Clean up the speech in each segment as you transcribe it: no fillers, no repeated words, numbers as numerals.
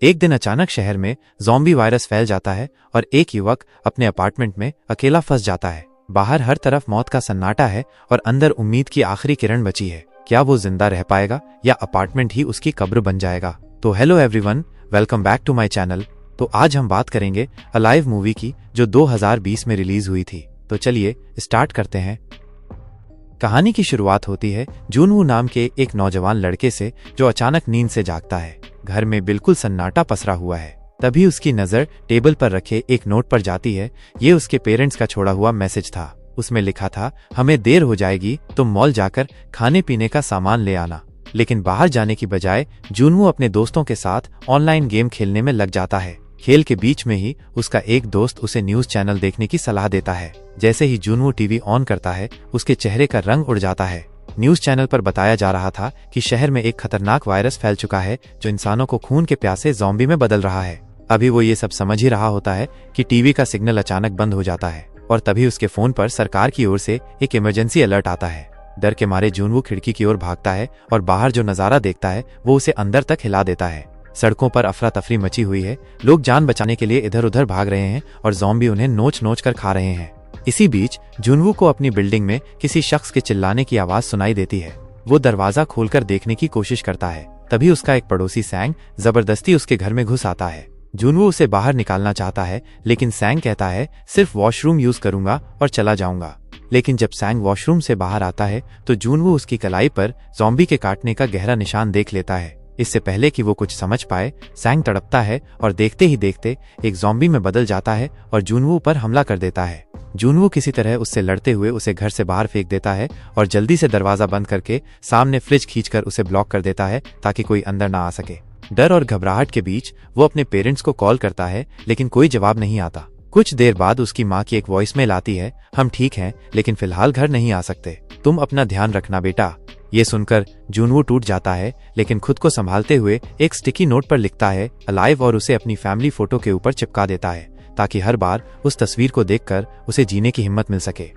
एक दिन अचानक शहर में ज़ॉम्बी वायरस फैल जाता है और एक युवक अपने अपार्टमेंट में अकेला फंस जाता है। बाहर हर तरफ मौत का सन्नाटा है और अंदर उम्मीद की आखिरी किरण बची है। क्या वो जिंदा रह पाएगा या अपार्टमेंट ही उसकी कब्र बन जाएगा? तो hello everyone, welcome back to my channel. तो आज हम बात करेंगे अलाइव मूवी की, जो 2020 में रिलीज हुई थी। तो चलिए स्टार्ट करते हैं। कहानी की शुरुआत होती है जूनवू नाम के एक नौजवान लड़के से, जो अचानक नींद से जागता है। घर में बिल्कुल सन्नाटा पसरा हुआ है। तभी उसकी नजर टेबल पर रखे एक नोट पर जाती है। ये उसके पेरेंट्स का छोड़ा हुआ मैसेज था। उसमें लिखा था, हमें देर हो जाएगी, तुम मॉल जाकर खाने पीने का सामान ले आना। लेकिन बाहर जाने की बजाय जूनवू अपने दोस्तों के साथ ऑनलाइन गेम खेलने में लग जाता है। खेल के बीच में ही उसका एक दोस्त उसे न्यूज चैनल देखने की सलाह देता है। जैसे ही जूनवू टीवी ऑन करता है, उसके चेहरे का रंग उड़ जाता है। न्यूज चैनल पर बताया जा रहा था कि शहर में एक खतरनाक वायरस फैल चुका है, जो इंसानों को खून के प्यासे ज़ॉम्बी में बदल रहा है। अभी वो ये सब समझ ही रहा होता है कि टीवी का सिग्नल अचानक बंद हो जाता है और तभी उसके फोन पर सरकार की ओर से एक इमरजेंसी अलर्ट आता है। डर के मारे जूनवू खिड़की की ओर भागता है और बाहर जो नजारा देखता है वो उसे अंदर तक हिला देता है। सड़कों पर अफरा तफरी मची हुई है। लोग जान बचाने के लिए इधर उधर भाग रहे हैं और ज़ॉम्बी उन्हें नोच नोच कर खा रहे हैं। इसी बीच जूनवू को अपनी बिल्डिंग में किसी शख्स के चिल्लाने की आवाज सुनाई देती है। वो दरवाजा खोलकर देखने की कोशिश करता है। तभी उसका एक पड़ोसी सैंग जबरदस्ती उसके घर में घुस आता है। जूनवू उसे बाहर निकालना चाहता है, लेकिन सैंग कहता है, सिर्फ वॉशरूम यूज करूंगा और चला जाऊंगा। लेकिन जब सैंग वॉशरूम से बाहर आता है तो जूनवू उसकी कलाई पर ज़ॉम्बी के काटने का गहरा निशान देख लेता है। इससे पहले कि वो कुछ समझ पाए, सैंग तड़पता है और देखते ही देखते एक ज़ॉम्बी में बदल जाता है और जूनवू पर हमला कर देता है। जूनवू किसी तरह उससे लड़ते हुए उसे घर से बाहर फेंक देता है और जल्दी से दरवाजा बंद करके सामने फ्रिज खींचकर उसे ब्लॉक कर देता है ताकि कोई अंदर ना आ सके। डर और घबराहट के बीच वो अपने पेरेंट्स को कॉल करता है, लेकिन कोई जवाब नहीं आता। कुछ देर बाद उसकी माँ की एक वॉइसमेल आती है, हम ठीक हैं, लेकिन फिलहाल घर नहीं आ सकते, तुम अपना ध्यान रखना बेटा। ये सुनकर जूनवू टूट जाता है, लेकिन खुद को संभालते हुए एक स्टिकी नोट पर लिखता है अलाइव और उसे अपनी फैमिली फोटो के ऊपर चिपका देता है, ताकि हर बार उस तस्वीर को देखकर उसे जीने की हिम्मत मिल सके।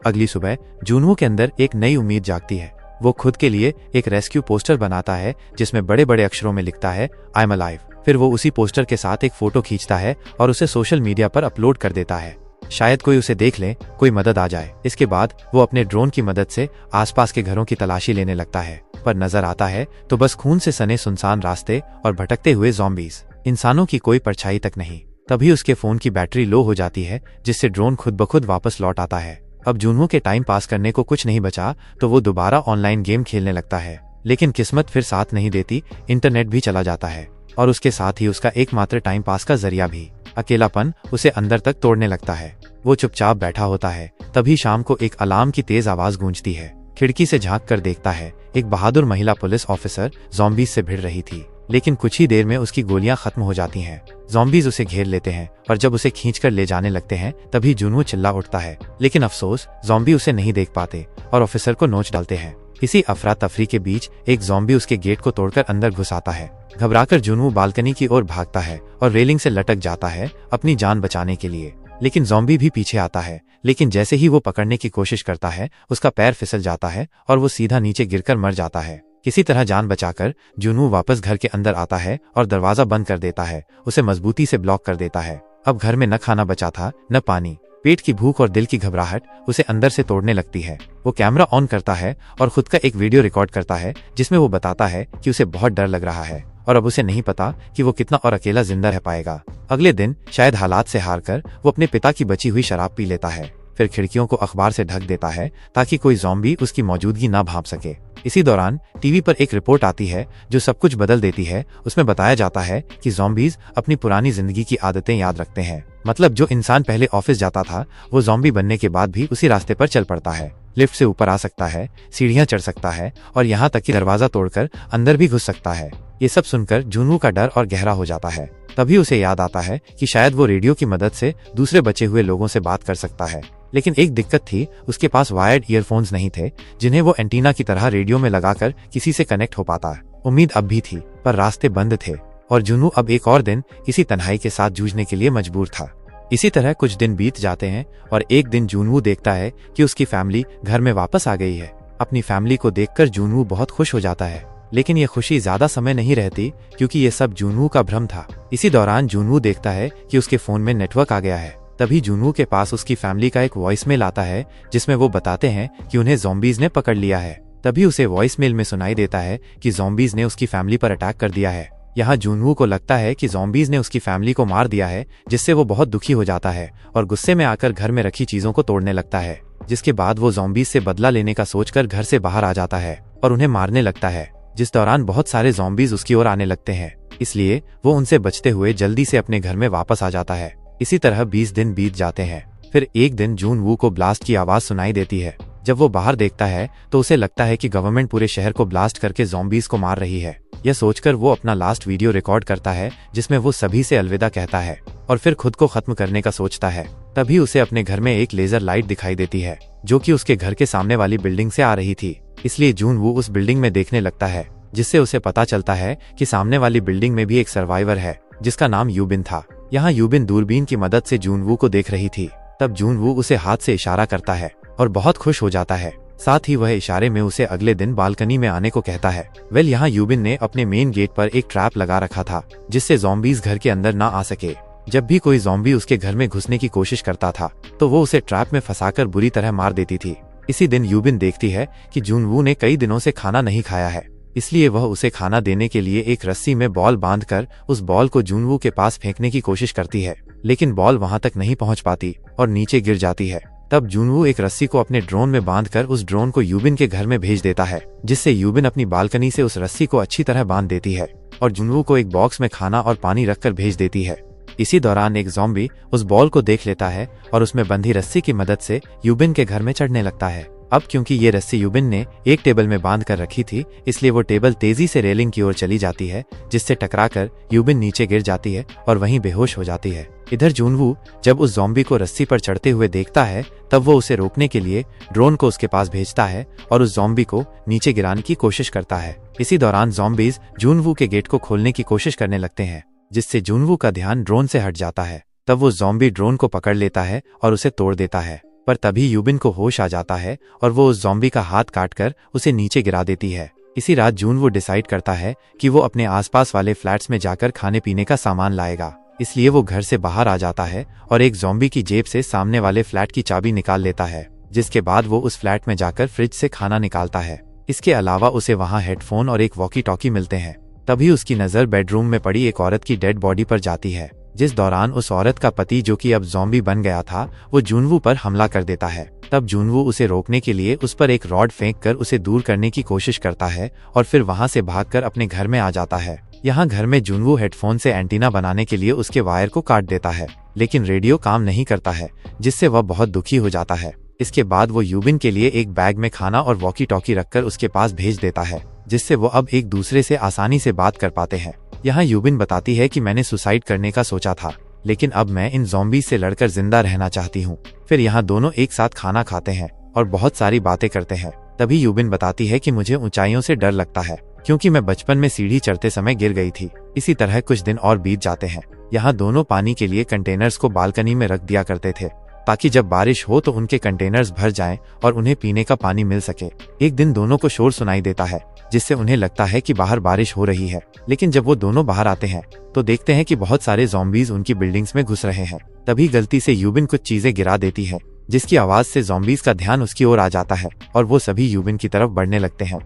अगली सुबह जूनवू के अंदर एक नई उम्मीद जागती है। वो खुद के लिए एक रेस्क्यू पोस्टर बनाता है, जिसमें बड़े बड़े अक्षरों में लिखता है आई एम अलाइव। फिर वो उसी पोस्टर के साथ एक फोटो खींचता है और उसे सोशल मीडिया पर अपलोड कर देता है। शायद कोई उसे देख ले, कोई मदद आ जाए। इसके बाद वो अपने ड्रोन की मदद से आसपास के घरों की तलाशी लेने लगता है, पर नजर आता है तो बस खून से सने सुनसान रास्ते और भटकते हुए ज़ॉम्बीज, इंसानों की कोई परछाई तक नहीं। तभी उसके फोन की बैटरी लो हो जाती है, जिससे ड्रोन खुद ब खुद वापस लौट आता है। अब जूनवू के टाइम पास करने को कुछ नहीं बचा तो वो दोबारा ऑनलाइन गेम खेलने लगता है, लेकिन किस्मत फिर साथ नहीं देती। इंटरनेट भी चला जाता है और उसके साथ ही उसका एकमात्र टाइम पास का जरिया भी। अकेलापन उसे अंदर तक तोड़ने लगता है। वो चुपचाप बैठा होता है। तभी शाम को एक अलार्म की तेज आवाज गूंजती है। खिड़की से झांक कर देखता है, एक बहादुर महिला पुलिस ऑफिसर ज़ॉम्बीज से भिड़ रही थी, लेकिन कुछ ही देर में उसकी गोलियां खत्म हो जाती हैं। ज़ॉम्बीज उसे घेर लेते हैं और जब उसे खींचकर ले जाने लगते हैं तभी जूनवू चिल्ला उठता है, लेकिन अफसोस ज़ॉम्बी उसे नहीं देख पाते और ऑफिसर को नोच डालते हैं। इसी अफरा तफरी के बीच एक ज़ॉम्बी उसके गेट को तोड़कर अंदर घुस आता है। घबराकर जूनवू बालकनी की ओर भागता है और रेलिंग से लटक जाता है अपनी जान बचाने के लिए, लेकिन ज़ॉम्बी भी पीछे आता है। लेकिन जैसे ही वो पकड़ने की कोशिश करता है, उसका पैर फिसल जाता है और वो सीधा नीचे गिरकर मर जाता है। किसी तरह जान बचाकर जूनवू वापस घर के अंदर आता है और दरवाजा बंद कर देता है, उसे मजबूती से ब्लॉक कर देता है। अब घर में न खाना बचा था, न पानी। पेट की भूख और दिल की घबराहट उसे अंदर से तोड़ने लगती है। वो कैमरा ऑन करता है और खुद का एक वीडियो रिकॉर्ड करता है, जिसमें वो बताता है कि उसे बहुत डर लग रहा है और अब उसे नहीं पता कि वो कितना और अकेला जिंदा रह पाएगा। अगले दिन शायद हालात से हारकर वो अपने पिता की बची हुई शराब पी लेता है। फिर खिड़कियों को अखबार से ढक देता है ताकि कोई ज़ॉम्बी उसकी मौजूदगी ना भांप सके। इसी दौरान टीवी पर एक रिपोर्ट आती है जो सब कुछ बदल देती है। उसमें बताया जाता है कि ज़ॉम्बीज अपनी पुरानी जिंदगी की आदतें याद रखते हैं। मतलब जो इंसान पहले ऑफिस जाता था, वो ज़ॉम्बी बनने के बाद भी उसी रास्ते पर चल पड़ता है। लिफ्ट से ऊपर आ सकता है, सीढ़ियां चढ़ सकता है और यहाँ तक कि दरवाजा तोड़कर अंदर भी घुस सकता है। ये सब सुनकर जूनवू का डर और गहरा हो जाता है। तभी उसे याद आता है कि शायद वो रेडियो की मदद से दूसरे बचे हुए लोगों से बात कर सकता है। लेकिन एक दिक्कत थी, उसके पास वायर्ड ईयरफोन्स नहीं थे, जिन्हें वो एंटीना की तरह रेडियो में लगाकर किसी से कनेक्ट हो पाता। उम्मीद अब भी थी, पर रास्ते बंद थे और जूनवू अब एक और दिन इसी तन्हाई के साथ जूझने के लिए मजबूर था। इसी तरह कुछ दिन बीत जाते हैं और एक दिन जूनवू देखता है कि उसकी फैमिली घर में वापस आ गई है। अपनी फैमिली को देखकर जूनवू बहुत खुश हो जाता है। लेकिन ये खुशी ज्यादा समय नहीं रहती क्योंकि ये सब जूनवू का भ्रम था। इसी दौरान जूनवू देखता है कि उसके फोन में नेटवर्क आ गया है। तभी जूनवू के पास उसकी फैमिली का एक वॉइसमेल आता है जिसमें वो बताते हैं कि उन्हें ज़ॉम्बीज ने पकड़ लिया है। तभी उसे वॉइसमेल में सुनाई देता है कि ज़ॉम्बीज ने उसकी फैमिली पर अटैक कर दिया है। यहाँ जूनवू को लगता है कि ज़ॉम्बीज ने उसकी फैमिली को मार दिया है, जिससे वो बहुत दुखी हो जाता है और गुस्से में आकर घर में रखी चीजों को तोड़ने लगता है। जिसके बाद वो ज़ॉम्बीज से बदला लेने का सोचकर घर से बाहर आ जाता है और उन्हें मारने लगता है, जिस दौरान बहुत सारे ज़ॉम्बीज उसकी ओर आने लगते हैं। इसलिए वो उनसे बचते हुए जल्दी से अपने घर में वापस आ जाता है। इसी तरह 20 दिन बीत जाते हैं। फिर एक दिन जूनवू को ब्लास्ट की आवाज सुनाई देती है। जब वो बाहर देखता है तो उसे लगता है कि गवर्नमेंट पूरे शहर को ब्लास्ट करके ज़ॉम्बीज को मार रही है। यह सोचकर वो अपना लास्ट वीडियो रिकॉर्ड करता है जिसमें वो सभी से अलविदा कहता है और फिर खुद को खत्म करने का सोचता है। तभी उसे अपने घर में एक लेजर लाइट दिखाई देती है जो कि उसके घर के सामने वाली बिल्डिंग से आ रही थी। इसलिए जूनवू उस बिल्डिंग में देखने लगता है, जिससे उसे पता चलता है कि सामने वाली बिल्डिंग में भी एक सर्वाइवर है जिसका नाम यूबिन था। यहाँ यूबिन दूरबीन की मदद से जूनवू को देख रही थी। तब जूनवू उसे हाथ से इशारा करता है और बहुत खुश हो जाता है। साथ ही वह इशारे में उसे अगले दिन बालकनी में आने को कहता है। यहाँ यूबिन ने अपने मेन गेट पर एक ट्रैप लगा रखा था जिससे ज़ॉम्बीज घर के अंदर ना आ सके। जब भी कोई ज़ॉम्बी उसके घर में घुसने की कोशिश करता था तो वो उसे ट्रैप में फंसाकर बुरी तरह मार देती थी। इसी दिन यूबिन देखती है कि जूनवू ने कई दिनों से खाना नहीं खाया है, इसलिए वह उसे खाना देने के लिए एक रस्सी में बॉल बांधकर उस बॉल को जूनवू के पास फेंकने की कोशिश करती है, लेकिन बॉल वहां तक नहीं पहुंच पाती और नीचे गिर जाती है। तब जूनवू एक रस्सी को अपने ड्रोन में बांधकर उस ड्रोन को यूबिन के घर में भेज देता है, जिससे यूबिन अपनी बालकनी से उस रस्सी को अच्छी तरह बांध देती है और जूनवू को एक बॉक्स में खाना और पानी रखकर भेज देती है। इसी दौरान एक ज़ॉम्बी उस बॉल को देख लेता है और उसमें बंधी रस्सी की मदद से यूबिन के घर में चढ़ने लगता है। अब क्योंकि ये रस्सी यूबिन ने एक टेबल में बांध कर रखी थी, इसलिए वो टेबल तेजी से रेलिंग की ओर चली जाती है, जिससे टकराकर यूबिन नीचे गिर जाती है और वहीं बेहोश हो जाती है। इधर जूनवू जब उस ज़ॉम्बी को रस्सी पर चढ़ते हुए देखता है तब वो उसे रोकने के लिए ड्रोन को उसके पास भेजता है और उस ज़ॉम्बी को नीचे गिराने की कोशिश करता है। इसी दौरान ज़ॉम्बीज जूनवू के गेट को खोलने की कोशिश करने लगते हैं, जिससे जूनवू का ध्यान ड्रोन से हट जाता है। तब वो ज़ॉम्बी ड्रोन को पकड़ लेता है और उसे तोड़ देता है, पर तभी यूबिन को होश आ जाता है और वो उस ज़ॉम्बी का हाथ काटकर उसे नीचे गिरा देती है। इसी रात जूनवू डिसाइड करता है कि वो अपने आसपास वाले फ्लैट्स में जाकर खाने पीने का सामान लाएगा। इसलिए वो घर से बाहर आ जाता है और एक ज़ॉम्बी की जेब से सामने वाले फ्लैट की चाबी निकाल लेता है, जिसके बाद वो उस फ्लैट में जाकर फ्रिज से खाना निकालता है। इसके अलावा उसे वहाँ हेडफोन और एक वॉकी टॉकी मिलते हैं। तभी उसकी नज़र बेडरूम में पड़ी एक औरत की डेड बॉडी पर जाती है, जिस दौरान उस औरत का पति जो कि अब ज़ॉम्बी बन गया था वो जूनवू पर हमला कर देता है। तब जूनवू उसे रोकने के लिए उस पर एक रॉड फेंककर उसे दूर करने की कोशिश करता है और फिर वहां से भागकर अपने घर में आ जाता है। यहाँ घर में जूनवू हेडफोन से एंटीना बनाने के लिए उसके वायर को काट देता है, लेकिन रेडियो काम नहीं करता है, जिससे वह बहुत दुखी हो जाता है। इसके बाद वो यूबिन के लिए एक बैग में खाना और वॉकी टॉकी रखकर उसके पास भेज देता है, जिससे वो अब एक दूसरे से आसानी से बात कर पाते हैं। यहाँ यूबिन बताती है कि मैंने सुसाइड करने का सोचा था, लेकिन अब मैं इन ज़ॉम्बी से लड़कर जिंदा रहना चाहती हूँ। फिर यहाँ दोनों एक साथ खाना खाते हैं और बहुत सारी बातें करते हैं। तभी यूबिन बताती है कि मुझे ऊंचाइयों से डर लगता है क्योंकि मैं बचपन में सीढ़ी चढ़ते समय गिर गई थी। इसी तरह कुछ दिन और बीत जाते हैं। यहाँ दोनों पानी के लिए कंटेनर्स को बालकनी में रख दिया करते थे ताकि जब बारिश हो तो उनके कंटेनर्स भर जाएं और उन्हें पीने का पानी मिल सके। एक दिन दोनों को शोर सुनाई देता है, जिससे उन्हें लगता है कि बाहर बारिश हो रही है, लेकिन जब वो दोनों बाहर आते हैं तो देखते हैं कि बहुत सारे ज़ॉम्बीज उनकी बिल्डिंग्स में घुस रहे हैं। तभी गलती से यूबिन कुछ चीजें गिरा देती है, जिसकी आवाज से ज़ॉम्बीज का ध्यान उसकी ओर आ जाता है और वो सभी यूबिन की तरफ बढ़ने लगते हैं।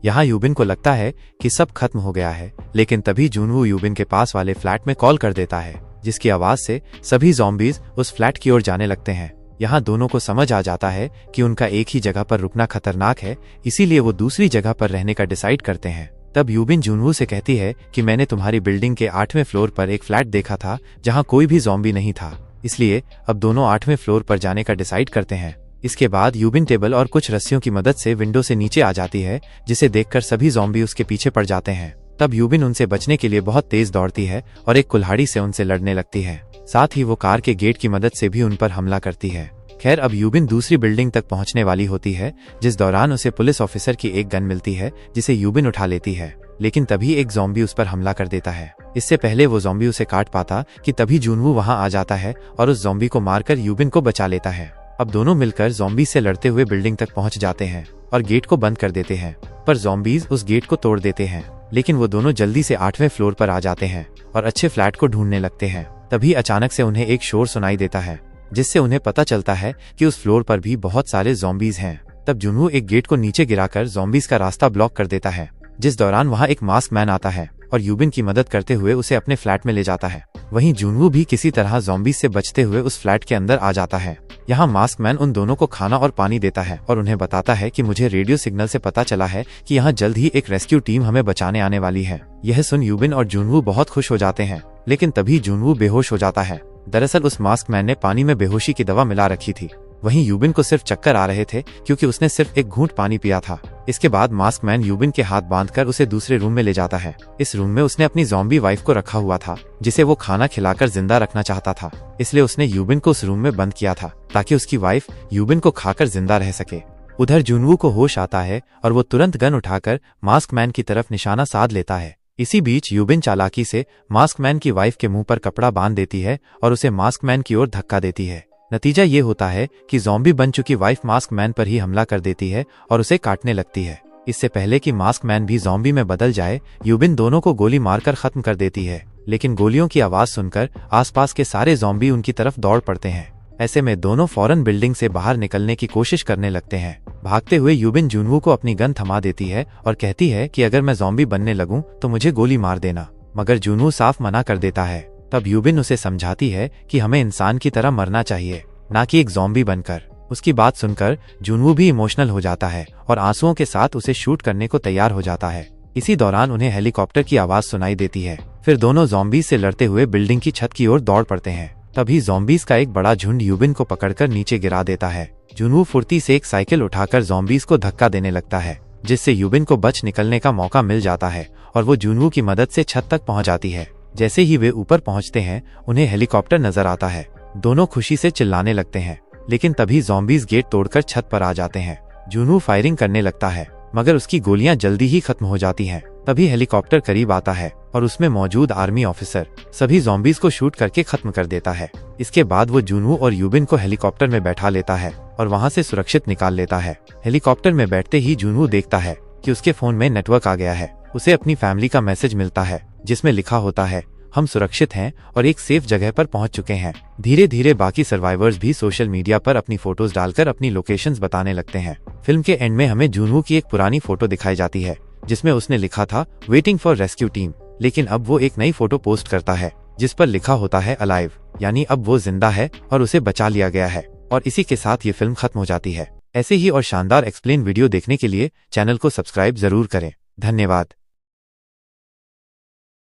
यहाँ यूबिन को लगता है कि सब खत्म हो गया है, लेकिन तभी जूनवू यूबिन के पास वाले फ्लैट में कॉल कर देता है, जिसकी आवाज से सभी ज़ॉम्बीज उस फ्लैट की ओर जाने लगते हैं। यहाँ दोनों को समझ आ जाता है कि उनका एक ही जगह पर रुकना खतरनाक है, इसीलिए वो दूसरी जगह पर रहने का डिसाइड करते हैं। तब यूबिन जूनवू से कहती है कि मैंने तुम्हारी बिल्डिंग के 8वें फ्लोर पर एक फ्लैट देखा था जहाँ कोई भी ज़ॉम्बी नहीं था, इसलिए अब दोनों 8वें फ्लोर पर जाने का डिसाइड करते हैं। इसके बाद यूबिन टेबल और कुछ रस्सियों की मदद से विंडो से नीचे आ जाती है, जिसे देखकर सभी ज़ॉम्बी उसके पीछे पड़ जाते हैं। तब यूबिन उनसे बचने के लिए बहुत तेज दौड़ती है और एक कुल्हाड़ी से उनसे लड़ने लगती है। साथ ही वो कार के गेट की मदद से भी उन पर हमला करती है। खैर अब यूबिन दूसरी बिल्डिंग तक पहुंचने वाली होती है, जिस दौरान उसे पुलिस ऑफिसर की एक गन मिलती है, जिसे यूबिन उठा लेती है, लेकिन तभी एक ज़ॉम्बी उस पर हमला कर देता है। इससे पहले वो ज़ॉम्बी उसे काट पाता कि तभी जूनवू वहां आ जाता है और उस ज़ॉम्बी को मारकर यूबिन को बचा लेता है। अब दोनों मिलकर ज़ॉम्बी से लड़ते हुए बिल्डिंग तक पहुंच जाते हैं और गेट को बंद कर देते हैं। पर ज़ॉम्बीज उस गेट को तोड़ देते हैं। लेकिन वो दोनों जल्दी से 8वें फ्लोर पर आ जाते हैं और अच्छे फ्लैट को ढूंढने लगते हैं। तभी अचानक से उन्हें एक शोर सुनाई देता है, जिससे उन्हें पता चलता है कि उस फ्लोर पर भी बहुत सारे ज़ॉम्बीज हैं। तब जुनवू एक गेट को नीचे गिराकर ज़ॉम्बीज का रास्ता ब्लॉक कर देता है, जिस दौरान वहाँ एक मास्क मैन आता है और यूबिन की मदद करते हुए उसे अपने फ्लैट में ले जाता है। वहीं जुनवू भी किसी तरह ज़ॉम्बीज से बचते हुए उस फ्लैट के अंदर आ जाता है। यहाँ मास्क मैन उन दोनों को खाना और पानी देता है और उन्हें बताता है कि मुझे रेडियो सिग्नल से पता चला है कि यहाँ जल्द ही एक रेस्क्यू टीम हमें बचाने आने वाली है। यह सुन यूबिन और जुनवू बहुत खुश हो जाते हैं, लेकिन तभी जुनवू बेहोश हो जाता है। दरअसल उस मास्क मैन ने पानी में बेहोशी की दवा मिला रखी थी। वहीं यूबिन को सिर्फ चक्कर आ रहे थे क्योंकि उसने सिर्फ एक घूंट पानी पिया था। इसके बाद मास्क मैन यूबिन के हाथ बांधकर उसे दूसरे रूम में ले जाता है। इस रूम में उसने अपनी ज़ॉम्बी वाइफ को रखा हुआ था, जिसे वो खाना खिलाकर जिंदा रखना चाहता था। इसलिए उसने यूबिन को उस रूम में बंद किया था ताकि उसकी वाइफ यूबिन को खाकर जिंदा रह सके। उधर जुनवू को होश आता है और वो तुरंत गन उठाकर मास्क मैन की तरफ निशाना साध लेता है। इसी बीच यूबिन चालाकी से मास्क मैन की वाइफ के मुंह पर कपड़ा बांध देती है और उसे मास्क मैन की ओर धक्का देती है। नतीजा ये होता है कि ज़ॉम्बी बन चुकी वाइफ मास्क मैन पर ही हमला कर देती है और उसे काटने लगती है। इससे पहले कि मास्क मैन भी ज़ॉम्बी में बदल जाए, यूबिन दोनों को गोली मारकर खत्म कर देती है। लेकिन गोलियों की आवाज सुनकर आसपास के सारे ज़ॉम्बी उनकी तरफ दौड़ पड़ते हैं। ऐसे में दोनों फौरन बिल्डिंग से बाहर निकलने की कोशिश करने लगते हैं। भागते हुए यूबिन जुनवू को अपनी गन थमा देती है और कहती है कि अगर मैं ज़ॉम्बी बनने लगूं तो मुझे गोली मार देना, मगर जुनवू साफ मना कर देता है। तब यूबिन उसे समझाती है कि हमें इंसान की तरह मरना चाहिए, ना कि एक ज़ॉम्बी बनकर। उसकी बात सुनकर जुनवू भी इमोशनल हो जाता है और आंसुओं के साथ उसे शूट करने को तैयार हो जाता है। इसी दौरान उन्हें हेलीकॉप्टर की आवाज सुनाई देती है। फिर दोनों ज़ॉम्बीज से लड़ते हुए बिल्डिंग की छत की ओर दौड़ पड़ते हैं। तभी ज़ॉम्बीज का एक बड़ा झुंड यूबिन को पकड़कर नीचे गिरा देता है। जुनवू फुर्ती से एक साइकिल उठाकर ज़ॉम्बीज को धक्का देने लगता है, जिससे यूबिन को बच निकलने का मौका मिल जाता है और वो जुनवू की मदद से छत तक पहुंच जाती है। जैसे ही वे ऊपर पहुंचते हैं, उन्हें हेलीकॉप्टर नजर आता है। दोनों खुशी से चिल्लाने लगते हैं, लेकिन तभी ज़ॉम्बीज गेट तोड़कर छत पर आ जाते हैं। जुनवू फायरिंग करने लगता है, मगर उसकी गोलियां जल्दी ही खत्म हो जाती हैं। तभी हेलीकॉप्टर करीब आता है और उसमें मौजूद आर्मी ऑफिसर सभी ज़ॉम्बीज को शूट करके खत्म कर देता है। इसके बाद वो जुनवू और यूबिन को हेलीकॉप्टर में बैठा लेता है और वहां से सुरक्षित निकाल लेता है। हेलीकॉप्टर में बैठते ही जुनवू देखता है कि उसके फोन में नेटवर्क आ गया है। उसे अपनी फैमिली का मैसेज मिलता है, जिसमें लिखा होता है, हम सुरक्षित हैं और एक सेफ जगह पर पहुंच चुके हैं। धीरे धीरे बाकी सर्वाइवर्स भी सोशल मीडिया पर अपनी फोटोज डालकर अपनी लोकेशंस बताने लगते हैं। फिल्म के एंड में हमें जुनवू की एक पुरानी फोटो दिखाई जाती है, जिसमें उसने लिखा था वेटिंग फॉर रेस्क्यू टीम, लेकिन अब वो एक नई फोटो पोस्ट करता है जिस पर लिखा होता है अलाइव, यानी अब वो जिंदा है और उसे बचा लिया गया है। और इसी के साथ ये फिल्म खत्म हो जाती है। ऐसे ही और शानदार एक्सप्लेन वीडियो देखने के लिए चैनल को सब्सक्राइब जरूर करें। धन्यवाद।